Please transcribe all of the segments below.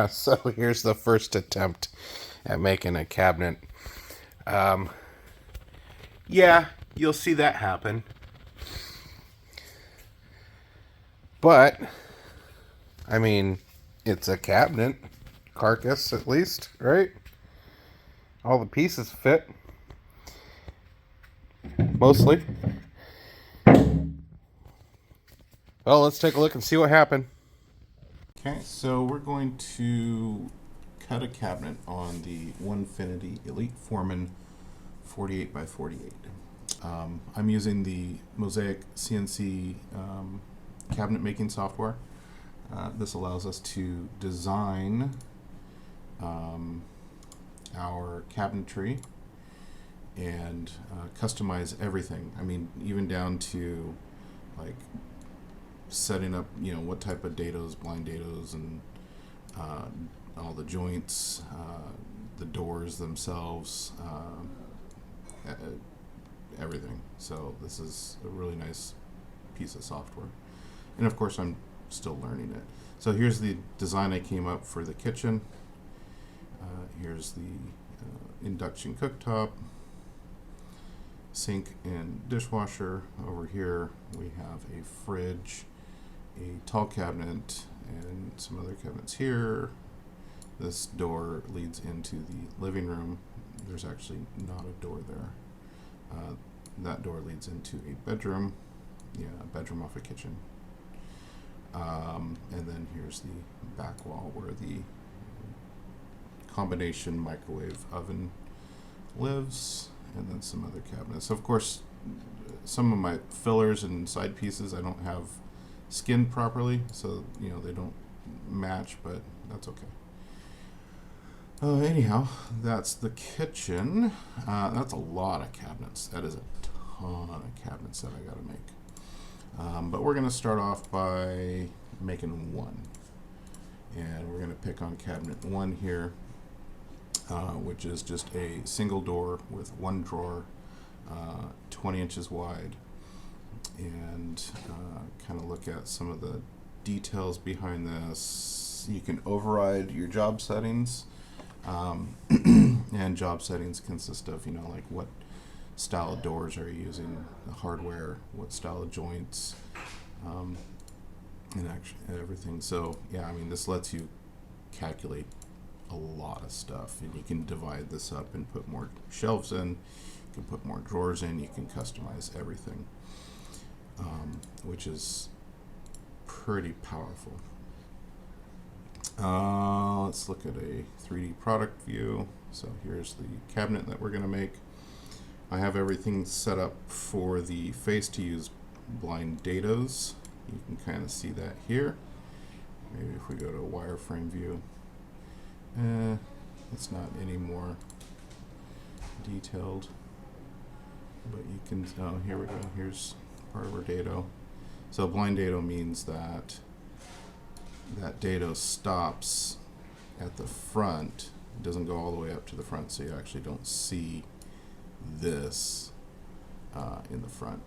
So here's the first attempt at making a cabinet. Um, yeah, you'll see that happen. But, I mean, it's a cabinet. Carcass, at least, right? All the pieces fit. Mostly. Well, let's take a look and see what happened. Okay, so we're going to cut a cabinet on the Onefinity Elite Foreman 48 by 48. I'm using the Mosaic CNC cabinet making software. This allows us to design our cabinetry and customize everything. I mean, even down to like setting up, what type of dados, blind dados, and all the joints, the doors themselves, everything. So this is a really nice piece of software. And of course, I'm still learning it. So here's the design I came up for the kitchen. Here's the induction cooktop, sink and dishwasher. Over here we have a fridge, a tall cabinet, and some other cabinets here. This door leads into the living room. There's actually not a door there. That door leads into a bedroom. Yeah, a bedroom off a kitchen. And then here's the back wall where the combination microwave oven lives, and then some other cabinets. Of course, some of my fillers and side pieces I don't have skinned properly, so they don't match, but that's okay. Anyhow, that's the kitchen. That's a lot of cabinets. That is a ton of cabinets that I got to make. But we're going to start off by making one. And we're going to pick on cabinet one here, which is just a single door with one drawer, 20 inches wide. And kind of look at some of the details behind this. You can override your job settings. And job settings consist of, like what style of doors are you using, the hardware, what style of joints, and actually everything. So yeah, I mean, this lets you calculate a lot of stuff, and you can divide this up and put more shelves in, you can put more drawers in, you can customize everything, which is pretty powerful. Let's look at a 3D product view. So here's the cabinet that we're going to make. I have everything set up for the face to use blind dados. You can kind of see that here. Maybe if we go to a wireframe view, it's not any more detailed, but you can, oh, here we go. Here's part of our dado. So blind dado means that dado stops at the front. It doesn't go all the way up to the front, so you actually don't see this in the front.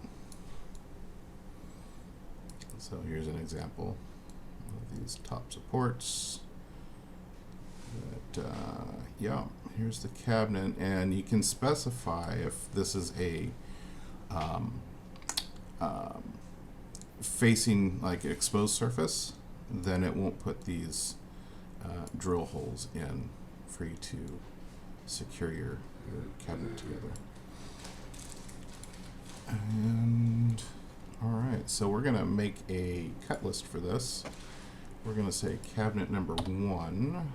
So here's an example of these top supports. Yeah, here's the cabinet, and you can specify if this is a facing like exposed surface, then it won't put these drill holes in for you to secure your cabinet together. And alright, so we're going to make a cut list for this. We're going to say cabinet number 1,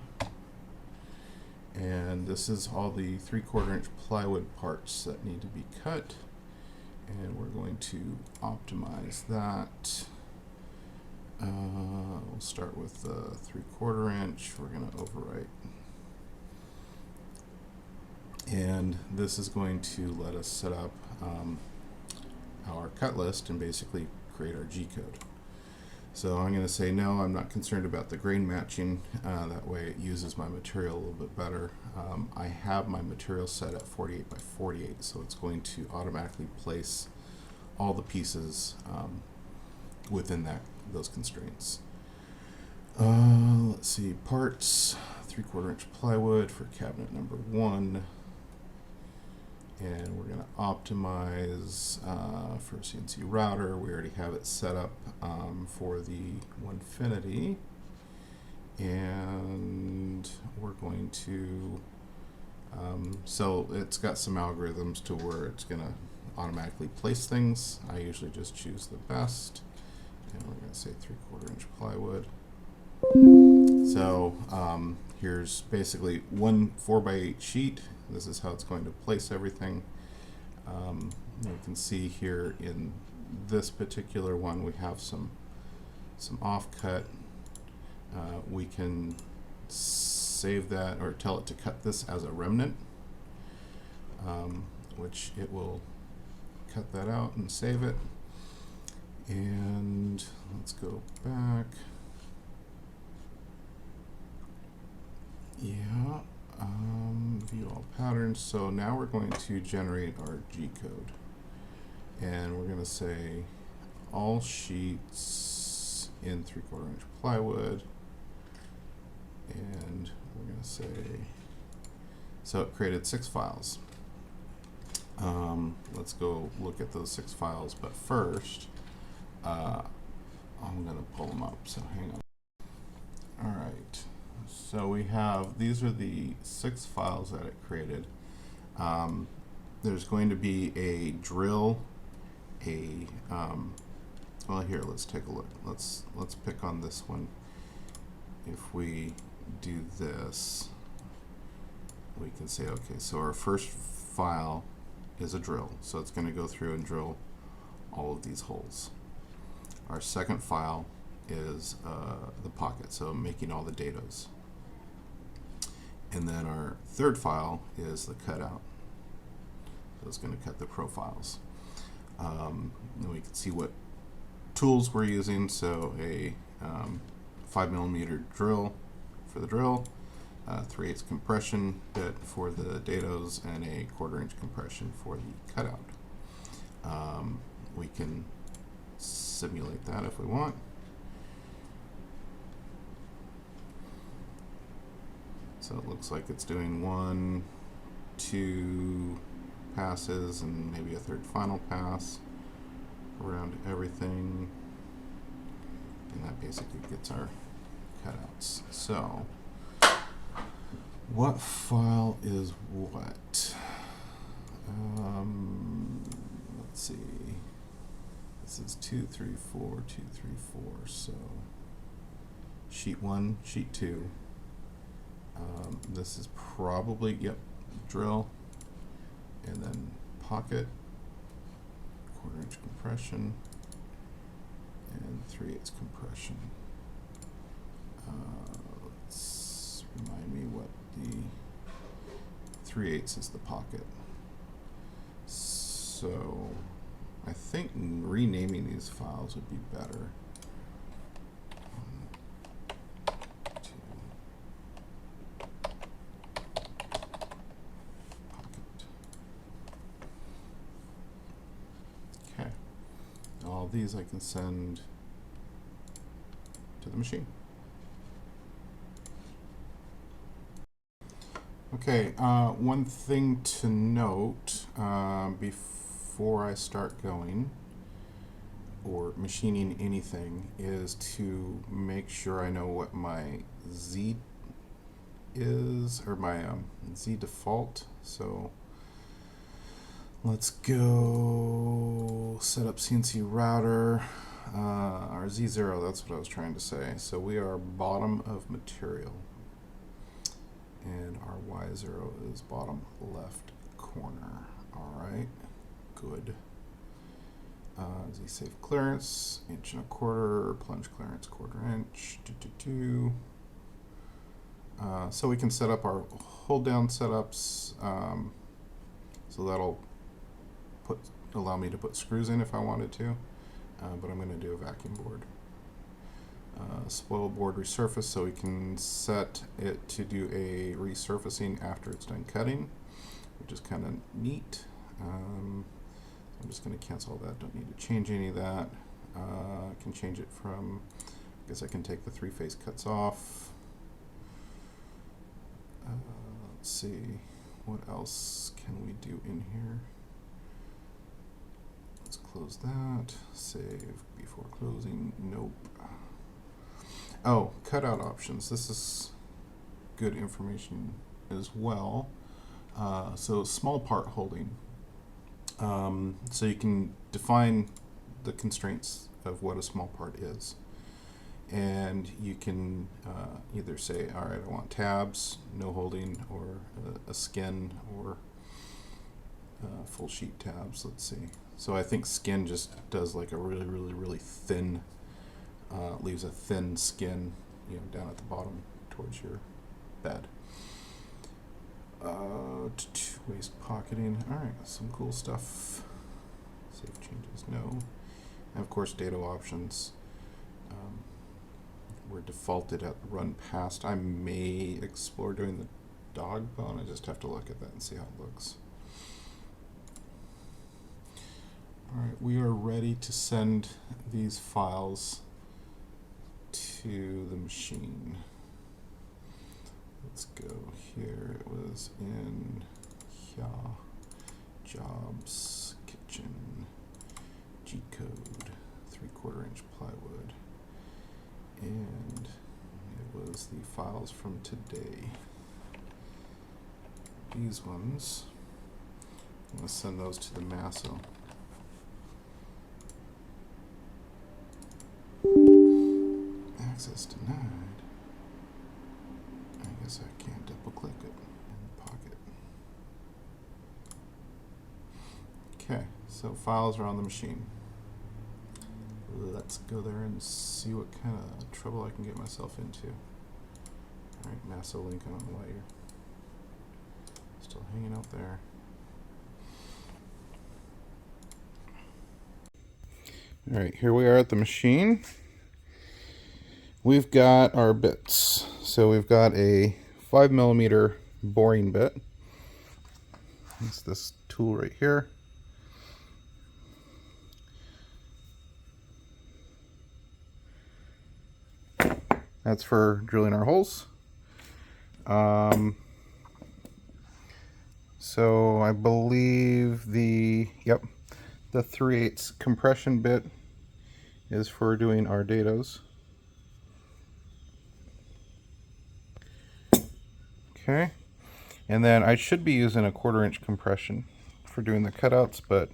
and this is all the 3/4 inch plywood parts that need to be cut, and we're going to optimize that. We'll start with the 3/4 inch. We're going to overwrite, and this is going to let us set up our cut list and basically create our G-code. So I'm going to say no, I'm not concerned about the grain matching. That way it uses my material a little bit better. I have my material set at 48 by 48, so it's going to automatically place all the pieces within those constraints. Let's see, parts, 3/4 inch plywood for cabinet number 1. And we're going to optimize for CNC router. We already have it set up for the Onefinity. And we're going to, so it's got some algorithms to where it's going to automatically place things. I usually just choose the best. And we're going to say 3/4 inch plywood. So here's basically one 4x8 sheet. This is how it's going to place everything. You can see here in this particular one we have some offcut. We can save that or tell it to cut this as a remnant, which it will cut that out and save it. And let's go back. Yeah, view all patterns. So now we're going to generate our G-code. And we're going to say all sheets in 3/4 inch plywood. And we're going to say, so it created 6 files. Let's go look at those 6 files. But first, I'm going to pull them up. So hang on. All right. So we have, these are the 6 files that it created. There's going to be a drill, well here, let's take a look. Let's pick on this one. If we do this, we can say, okay, so our first file is a drill. So it's going to go through and drill all of these holes. Our second file is the pocket, so making all the dados. And then our third file is the cutout. So it's going to cut the profiles. Then we can see what tools we're using. So a 5mm drill for the drill, 3/8 compression bit for the dados, and a 1/4 inch compression for the cutout. We can simulate that if we want. So it looks like it's doing 1, 2 passes and maybe a third final pass around everything. And that basically gets our cutouts. So what file is what? Let's see. This is 2, 3, 4, 2, 3, 4. So sheet 1, sheet 2. This is probably, yep, drill, and then pocket, 1/4 inch compression, and 3/8 compression. Let's remind me what the 3/8 is the pocket. So I think renaming these files would be better. All these I can send to the machine. Okay, one thing to note before I start going or machining anything is to make sure I know what my Z is, or my Z default. So let's go set up CNC router, our Z0, that's what I was trying to say. So we are bottom of material, and our Y0 is bottom left corner. All right, good. Z safe clearance, 1.25 inch, plunge clearance 1/4 inch, 2. So we can set up our hold down setups. So that'll allow me to put screws in if I wanted to, but I'm going to do a vacuum board. Spoil board resurface, so we can set it to do a resurfacing after it's done cutting, which is kind of neat. I'm just going to cancel that, don't need to change any of that. I can change it from guess I can take the 3-phase cuts off. Let's see, what else can we do in here? Let's close that. Save before closing. Nope. Oh, cutout options. This is good information as well. So small part holding. So you can define the constraints of what a small part is. And you can either say, all right, I want tabs, no holding, or a skin, or full sheet tabs. Let's see. So I think skin just does like a really thin, leaves a thin skin, you know, down at the bottom towards your bed. Waste pocketing. All right, some cool stuff. Save changes, no. And of course, data options. We're defaulted at run past. I may explore doing the dog bone. I just have to look at that and see how it looks. All right, we are ready to send these files to the machine. Let's go here. It was in jobs, kitchen, G-code, 3/4 inch plywood. And it was the files from today. These ones, I'm going to send those to the Masso. Access denied. I guess I can't double click it in Pocket. Okay, so files are on the machine. Let's go there and see what kind of trouble I can get myself into. Alright, Masso link, I don't know why you're still hanging out there. Alright, here we are at the machine. We've got our bits. So we've got a 5mm boring bit. It's this tool right here. That's for drilling our holes. So I believe the 3/8 compression bit is for doing our dados. Okay, and then I should be using a 1/4 inch compression for doing the cutouts, but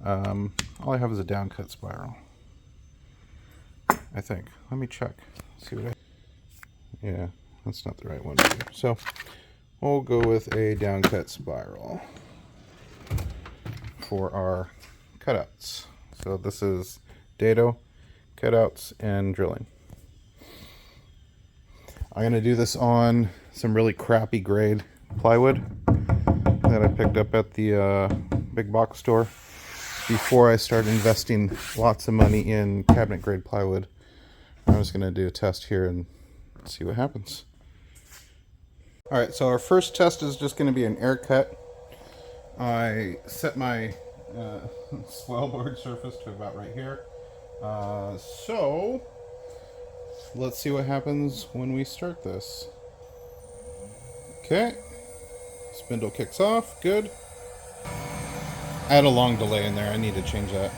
all I have is a down cut spiral, I think. Let me check. See what yeah, that's not the right one either. So we'll go with a down cut spiral for our cutouts. So this is dado, cutouts, and drilling. I'm going to do this on some really crappy grade plywood that I picked up at the big box store before I start investing lots of money in cabinet grade plywood. I'm just going to do a test here and see what happens. Alright, so our first test is just going to be an air cut. I set my swell board surface to about right here. So let's see what happens when we start this. Okay, spindle kicks off, good. I had a long delay in there, I need to change that.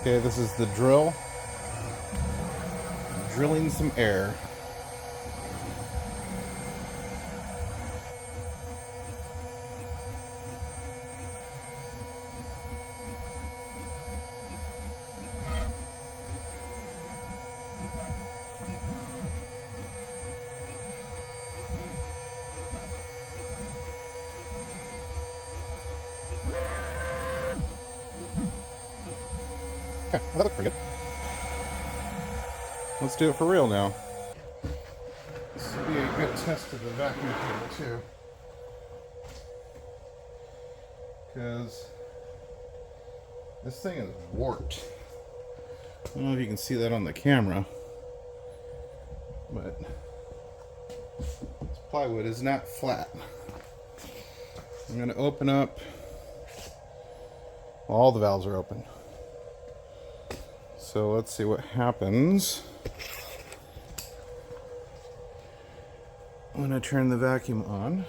Okay, this is the drill. Drilling some air. Okay, that looked pretty good. Let's do it for real now. This will be a good test of the vacuum cable too. Because this thing is warped. I don't know if you can see that on the camera, but this plywood is not flat. I'm going to open up. All the valves are open. So let's see what happens when I turn the vacuum on.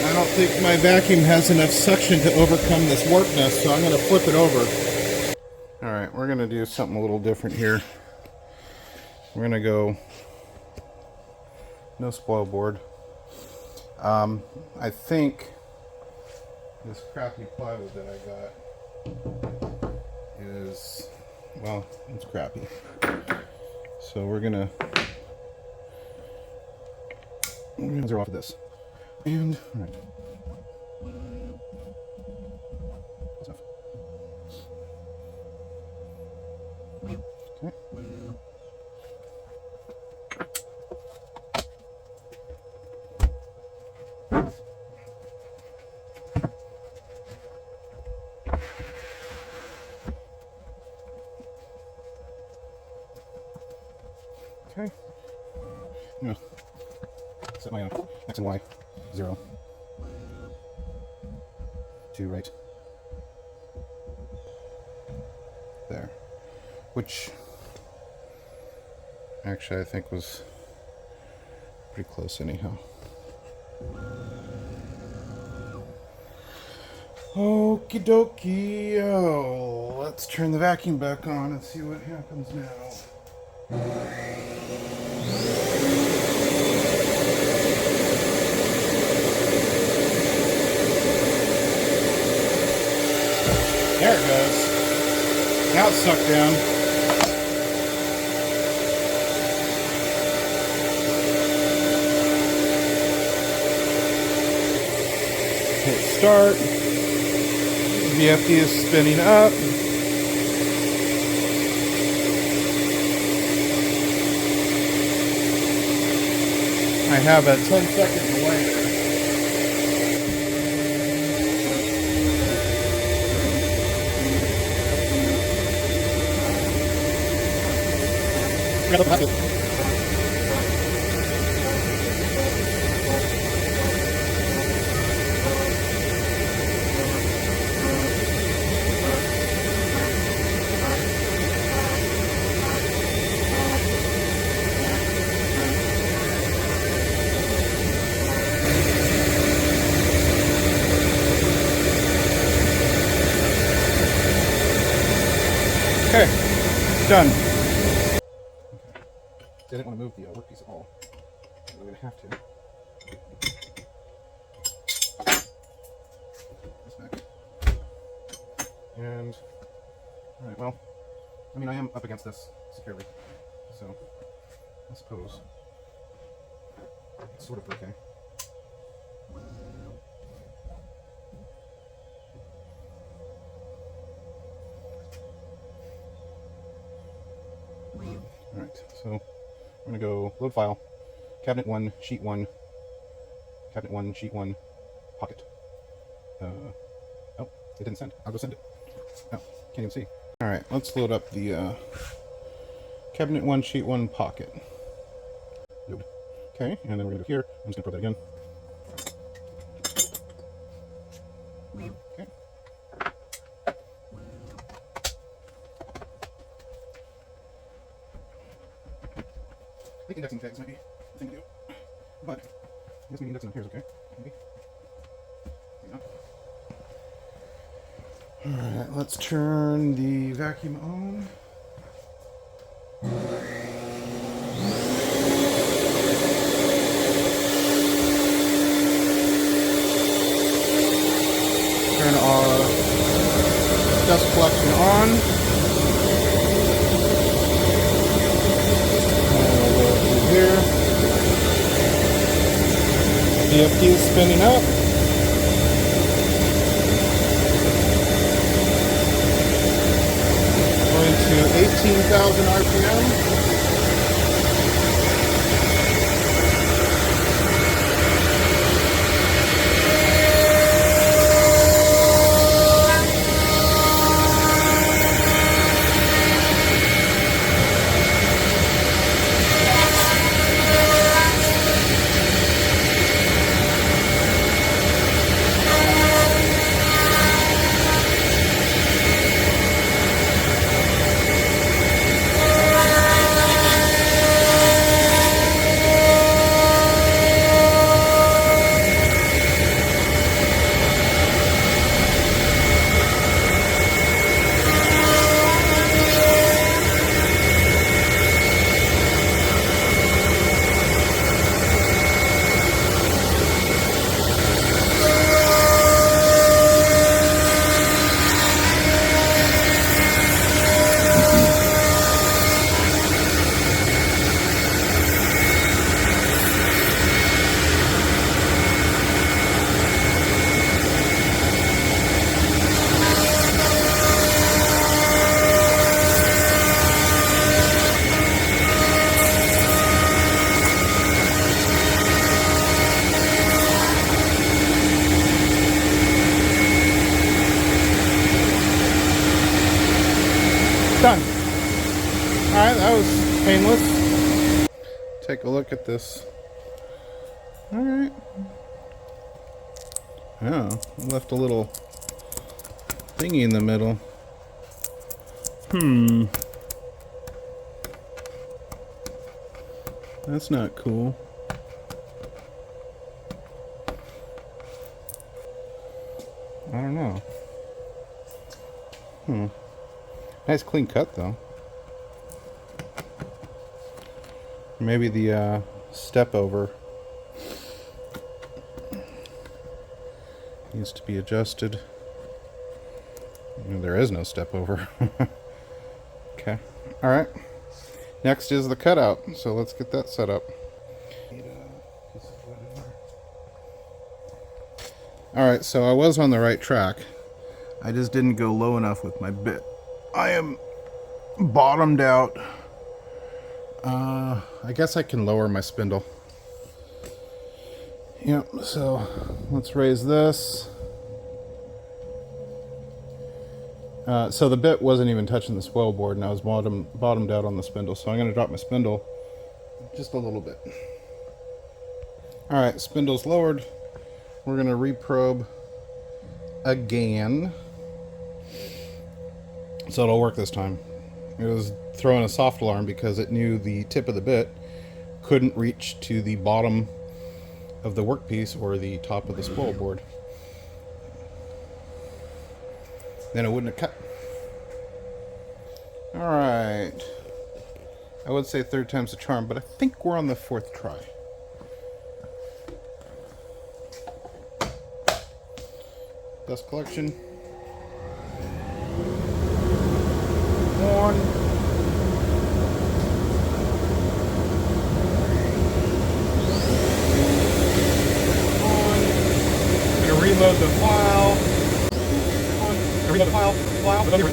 I don't think my vacuum has enough suction to overcome this warpness, so I'm going to flip it over. Alright, we're going to do something a little different here. We're going to go no spoil board. I think this crappy plywood that I got is, well, it's crappy. So we're going to zero off of this. And, alright. Okay. Okay. I'm gonna set my X and Y 0 to right there, which actually I think was pretty close anyhow. Okie dokie. Oh, let's turn the vacuum back on and see what happens now. There it goes. Now it's sucked down. Hit start. VFD is spinning up. I have a 10-second delay. Okay, done. Didn't want to move the workpiece at all. I'm going to have to. This back. And, alright, well, I mean, I am up against this securely, so I suppose it's sort of okay. Alright, so I'm going to go load file, cabinet 1, sheet 1, cabinet 1, sheet 1, pocket. Oh, it didn't send. I'll go send it. Oh, can't even see. Alright, let's load up the cabinet 1, sheet 1, pocket. Load. Okay, and then we're going to go here. I'm just going to put that again. Okay. I think indexing tags might be the thing to do, but I guess maybe indexing up here is okay. Maybe. Alright, let's turn the vacuum on. Turn our dust collection on. Here. VFD is spinning up. Going to 18,000 10,000 RPM. Done. Alright, that was painless. Take a look at this. Alright. Oh, left a little thingy in the middle. That's not cool. I don't know. Nice clean cut though. Maybe the step over needs to be adjusted. There is no step over. Okay. Alright. Next is the cutout. So let's get that set up. Alright, so I was on the right track. I just didn't go low enough with my bit. I am bottomed out. I guess I can lower my spindle. Yep, so let's raise this. So the bit wasn't even touching the swell board, and I was bottomed out on the spindle. So I'm going to drop my spindle just a little bit. Alright, spindle's lowered. We're going to reprobe again. So it'll work this time. It was throwing a soft alarm because it knew the tip of the bit couldn't reach to the bottom of the workpiece or the top of the spoil board. Then it wouldn't have cut. Alright. I would say third time's the charm, but I think we're on the fourth try. Dust collection. One. Gonna reload the file. Gonna reload the file. Gonna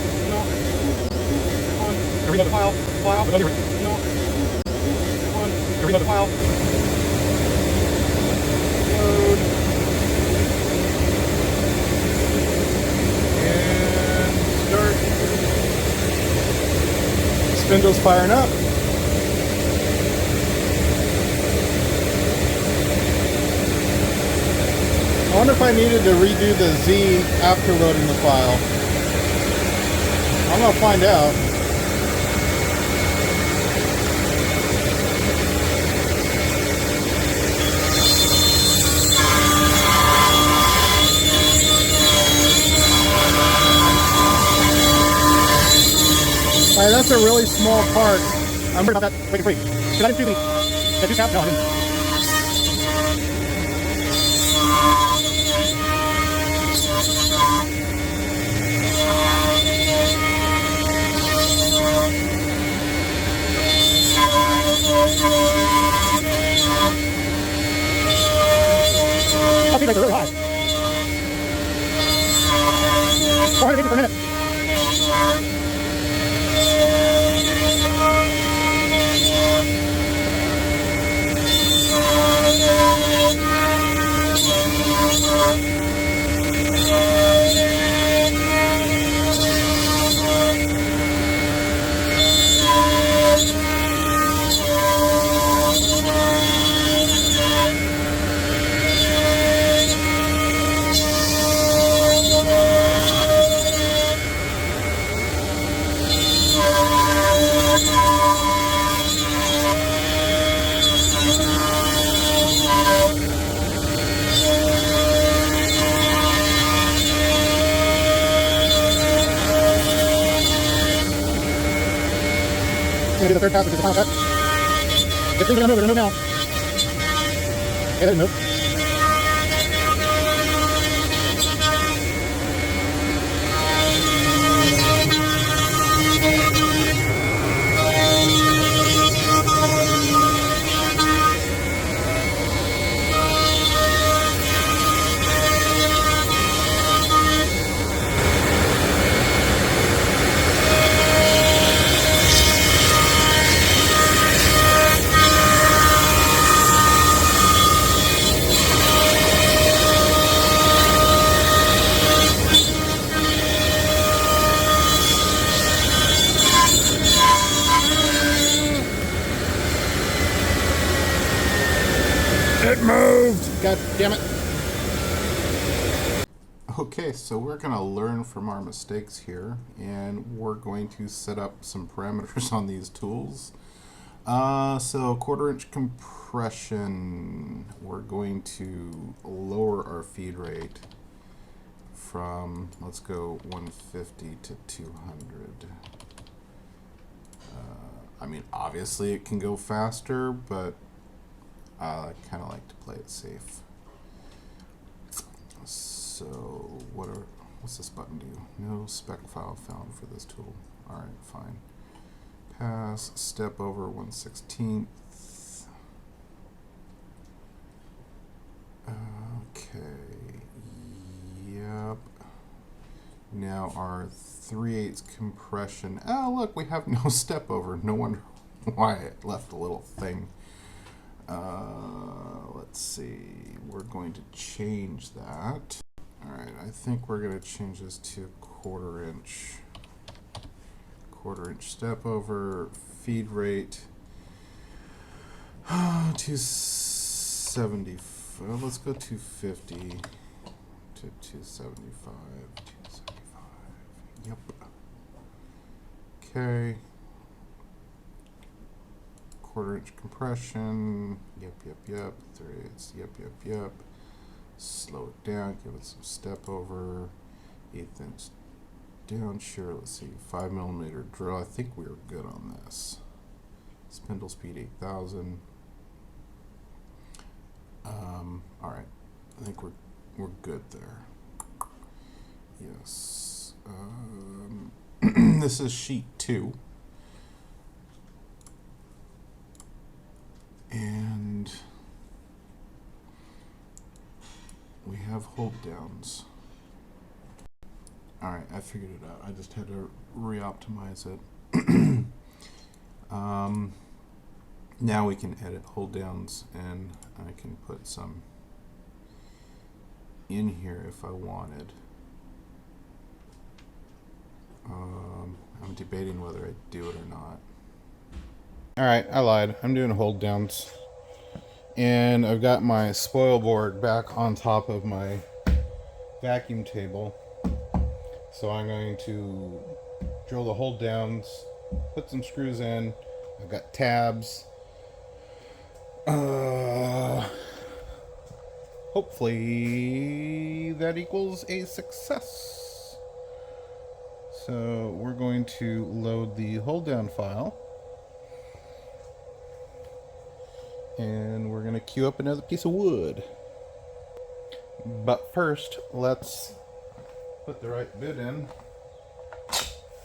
reload the file. Gonna reload the file. Load. And start. Spindle's firing up. I wonder if I needed to redo the Z after loading the file. I'm going to find out. Alright, that's a really small part. I'm worried about that breaking free. Because I didn't do the juice cap? No, I didn't. These rates are really high. 400 pages per minute. do the third pass, which is the final cut. If things are gonna move, they're gonna move now. Okay, they move. It moved! God damn it. Okay, so we're going to learn from our mistakes here, and we're going to set up some parameters on these tools. So 1/4 inch compression, we're going to lower our feed rate from, let's go 150 to 200. I mean, obviously it can go faster, but I kind of like to play it safe. So what's this button do? No spec file found for this tool. All right, fine. Pass, step over 1/16. Okay, yep. Now our 3/8 compression. Oh, look, we have no step over. No wonder why it left a little thing. Let's see. We're going to change that. All right, I think we're going to change this to 1/4 inch. 1/4 inch step over, feed rate 275. Well, let's go 250 to 275. 275. Yep. Okay. 1/4 inch compression. Yep. 3/8. Yep. Slow it down. Give it some step over. 1/8 inch down. Sure. Let's see. 5mm drill. I think we're good on this. Spindle speed 8,000. All right. I think we're good there. Yes. This is sheet 2. And we have hold downs. Alright, I figured it out. I just had to re-optimize it. Now we can edit hold downs, and I can put some in here if I wanted. I'm debating whether I do it or not. Alright, I lied. I'm doing hold downs. And I've got my spoil board back on top of my vacuum table. So I'm going to drill the hold downs, put some screws in. I've got tabs. Hopefully that equals a success. So we're going to load the hold down file. And we're going to queue up another piece of wood. But first, let's put the right bit in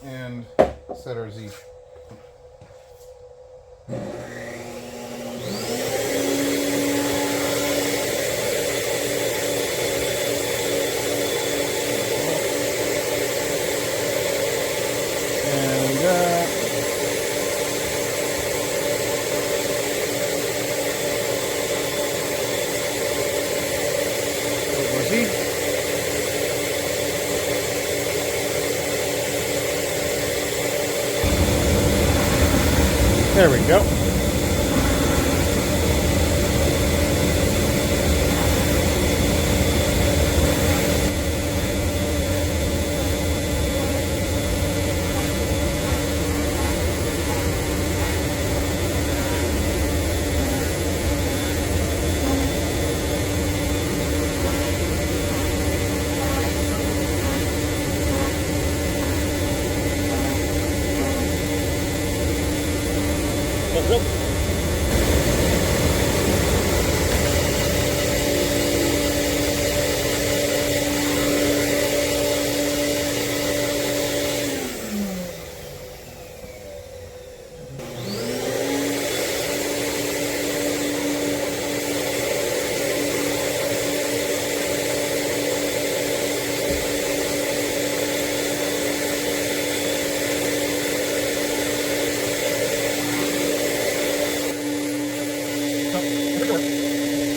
and set our Z. There we go.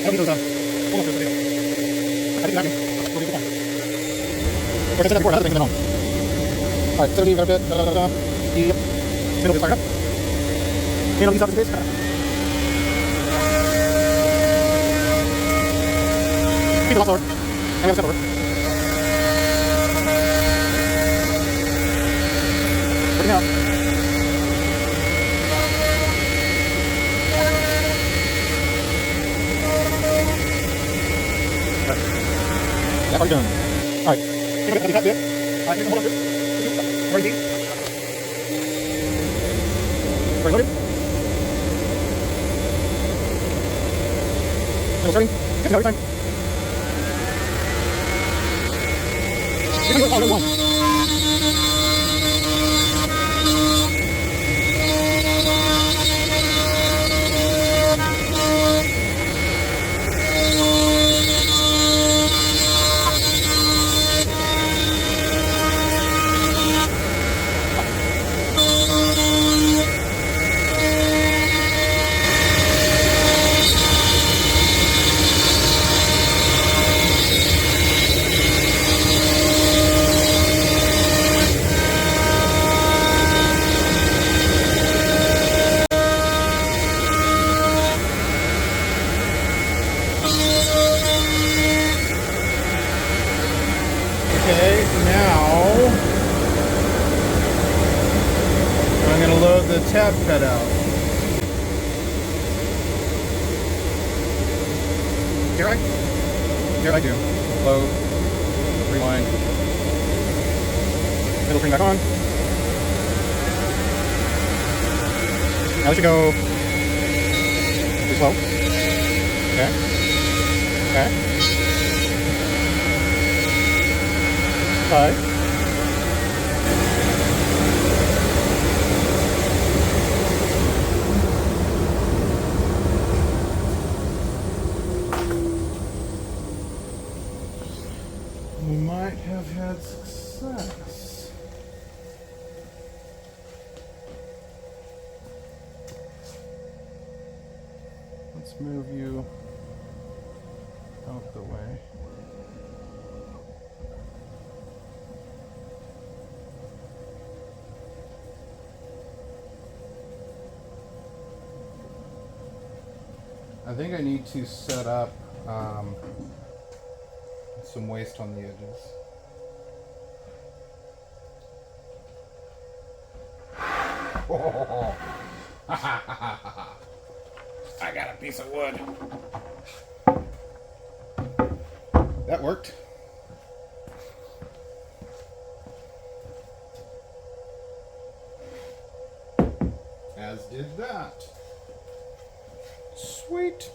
I'll leave those, hold on for the video. I think vacuum. We'll leave it fine. Of course, I said that before, it has the things in the home. Alright, so we got a bit, Yep. Middle is fired up. And I'll leave out the space. Speed a lot slower. And we have a step over. Working out. Yeah, already done. Alright. Take a bit, cut a bit. Alright, hold on to it. Ready, deep. Ready, loaded. And we're starting. Get to every time. You're going to do it all in one. Okay, now I'm going to load the tab cutout. Here I do. Load, rewind, middle bring back on. Now we should go too slow. Okay. Okay. 5. We might have had success. Let's move you out the way. I think I need to set up some waste on the edges. Oh. I got a piece of wood. That worked. As did that. Sweet.